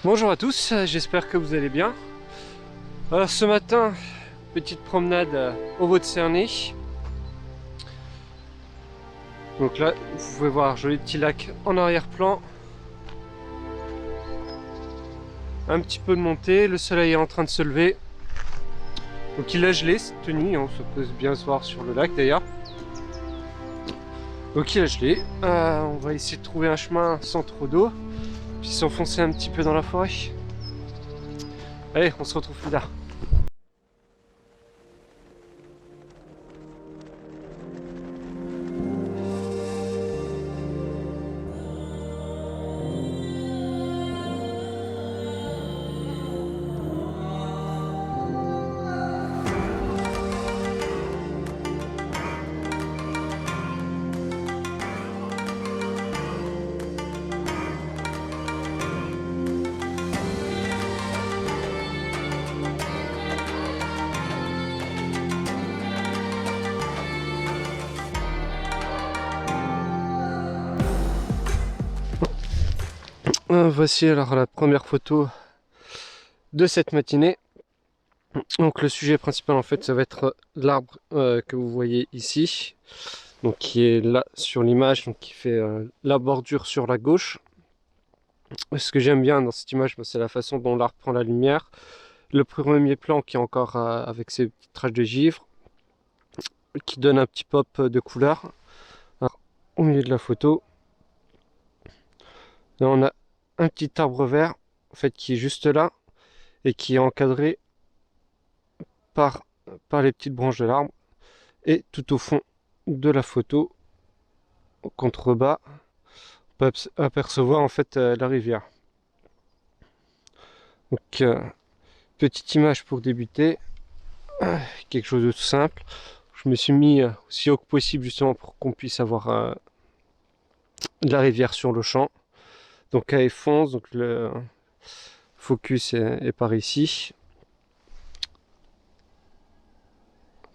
Bonjour à tous, j'espère que vous allez bien. Alors ce matin, petite promenade au Vaud-de-Cernay. Donc là, vous pouvez voir un joli petit lac en arrière-plan. Un petit peu de montée, le soleil est en train de se lever. Donc il a gelé cette nuit, on se peut bien se voir sur le lac d'ailleurs. Donc il a gelé, on va essayer de trouver un chemin sans trop d'eau, puis s'enfoncer un petit peu dans la forêt. Allez, on se retrouve plus tard. Voici alors la première photo de cette matinée. Donc le sujet principal en fait ça va être l'arbre que vous voyez ici, donc qui est là sur l'image, donc qui fait la bordure sur la gauche. Ce que j'aime bien dans cette image, c'est la façon dont l'arbre prend la lumière. Le premier plan qui est encore avec ses petites taches de givre, qui donne un petit pop de couleur. Alors, au milieu de la photo, là on a un petit arbre vert en fait qui est juste là et qui est encadré par, par les petites branches de l'arbre. Et tout au fond de la photo, au contrebas, on peut apercevoir en fait la rivière. Donc petite image pour débuter, quelque chose de tout simple. Je me suis mis aussi haut que possible justement pour qu'on puisse avoir la rivière sur le champ. Donc elle fonce, donc le focus est par ici.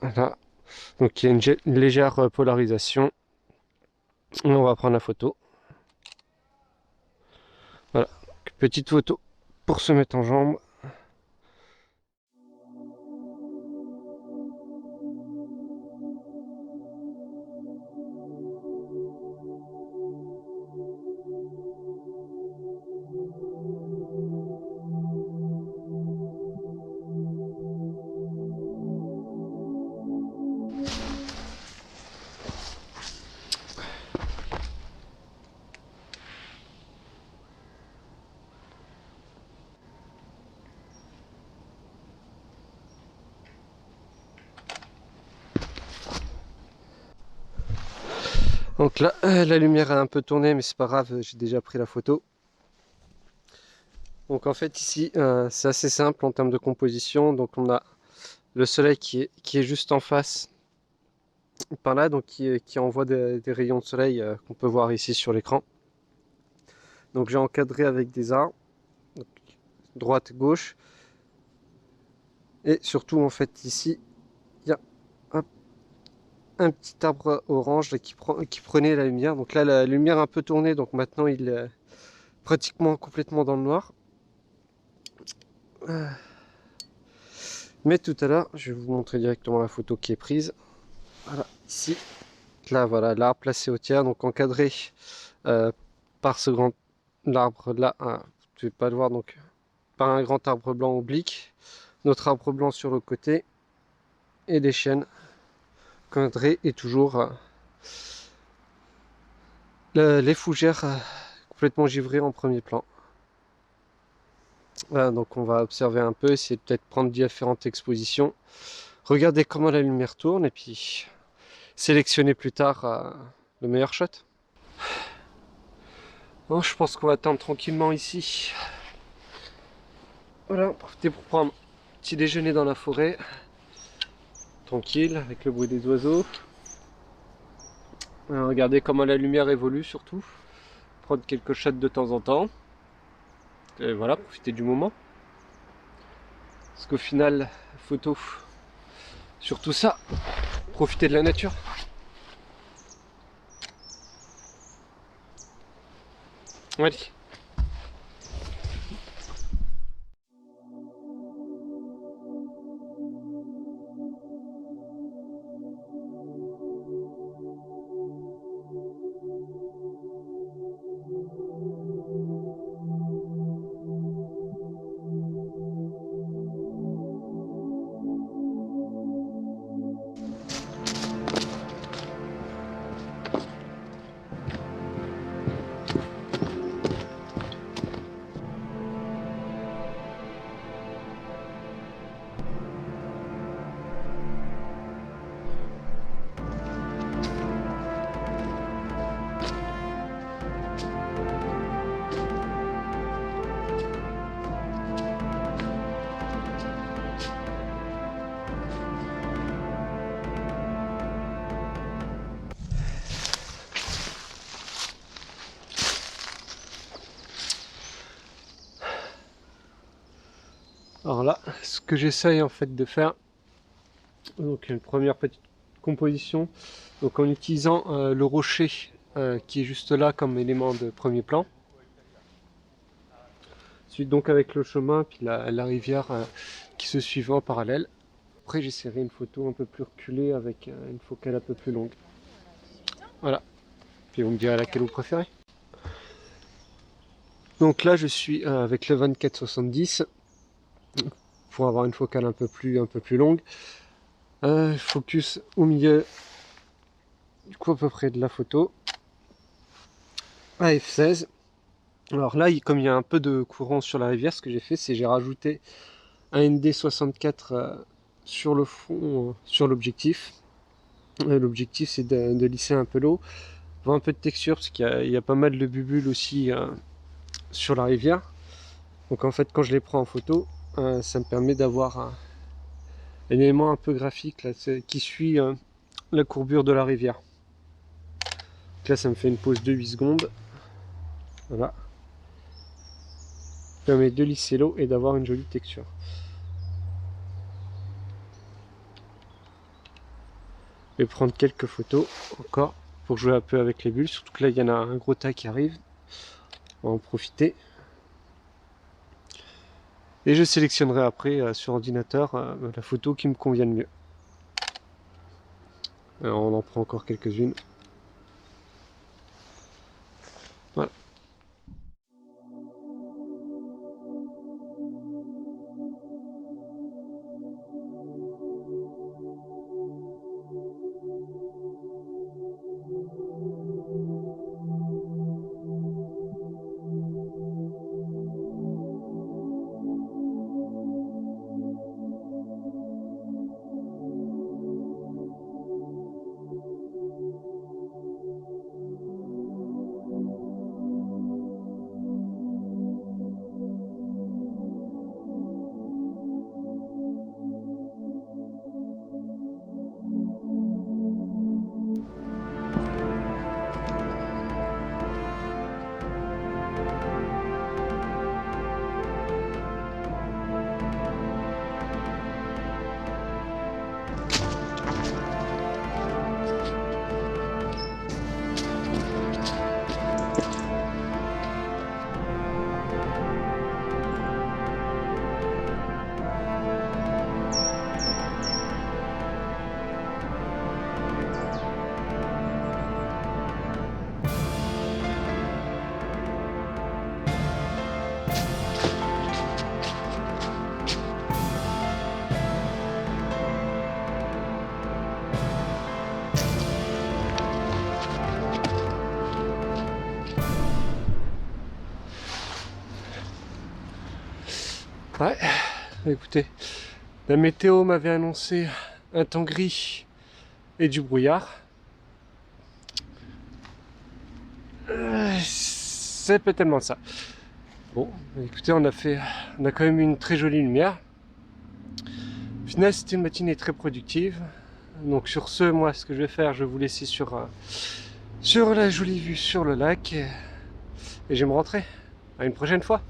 Voilà. Donc il y a une légère polarisation. Et on va prendre la photo. Voilà, petite photo pour se mettre en jambe. Donc là, la lumière a un peu tourné, mais c'est pas grave, j'ai déjà pris la photo. Donc en fait ici, c'est assez simple en termes de composition. Donc on a le soleil qui est juste en face, par là, donc qui envoie des rayons de soleil qu'on peut voir ici sur l'écran. Donc j'ai encadré avec des arbres, donc, droite, gauche. Et surtout en fait ici, il y a un petit arbre orange là, qui prenait la lumière. Donc là la lumière a un peu tourné, donc maintenant il est pratiquement complètement dans le noir. Mais tout à l'heure, je vais vous montrer directement la photo qui est prise. Voilà, ici. Là, voilà, l'arbre placé au tiers, donc encadré par ce grand arbre là. Vous ne pouvez pas le voir, donc par un grand arbre blanc oblique. Notre arbre blanc sur le côté. Et des chênes encadrés et toujours les fougères complètement givrées en premier plan. Voilà, donc on va observer un peu, essayer de peut-être prendre différentes expositions. Regardez comment la lumière tourne et puis sélectionner plus tard le meilleur shot. Bon, je pense qu'on va attendre tranquillement ici. Voilà, profitez pour prendre un petit déjeuner dans la forêt. Tranquille, avec le bruit des oiseaux. Regardez comment la lumière évolue surtout. Prendre quelques shots de temps en temps. Et voilà, profitez du moment. Parce qu'au final, photo, surtout ça, profitez de la nature. Allez. Alors là, ce que j'essaye en fait de faire, donc une première petite composition, donc en utilisant le rocher qui est juste là comme élément de premier plan. Ensuite donc avec le chemin puis la rivière qui se suivent en parallèle. Après j'essaierai une photo un peu plus reculée avec une focale un peu plus longue. Voilà. Puis vous me direz laquelle vous préférez. Donc là je suis avec le 24-70 pour avoir une focale un peu plus longue. Focus au milieu du coup à peu près de la photo. À f16. Alors là, comme il y a un peu de courant sur la rivière, ce que j'ai fait, c'est j'ai rajouté un ND64 sur le fond, sur l'objectif. L'objectif, c'est de lisser un peu l'eau, voir un peu de texture, parce qu'il y a pas mal de bulles aussi sur la rivière. Donc en fait, quand je les prends en photo, ça me permet d'avoir un élément un peu graphique là, qui suit la courbure de la rivière. Donc là, ça me fait une pause de 8 secondes. Voilà. Ça permet de lisser l'eau et d'avoir une jolie texture. Je vais prendre quelques photos encore pour jouer un peu avec les bulles, surtout que là il y en a un gros tas qui arrive. On va en profiter. Et je sélectionnerai après sur ordinateur la photo qui me convient le mieux. Alors on en prend encore quelques-unes. Voilà. Ouais, écoutez, la météo m'avait annoncé un temps gris et du brouillard. C'est pas tellement ça. Bon, écoutez, on a quand même eu une très jolie lumière. Au final, c'était une matinée très productive. Donc sur ce, moi, ce que je vais faire, je vais vous laisser sur la jolie vue sur le lac. Et je vais me rentrer. À une prochaine fois.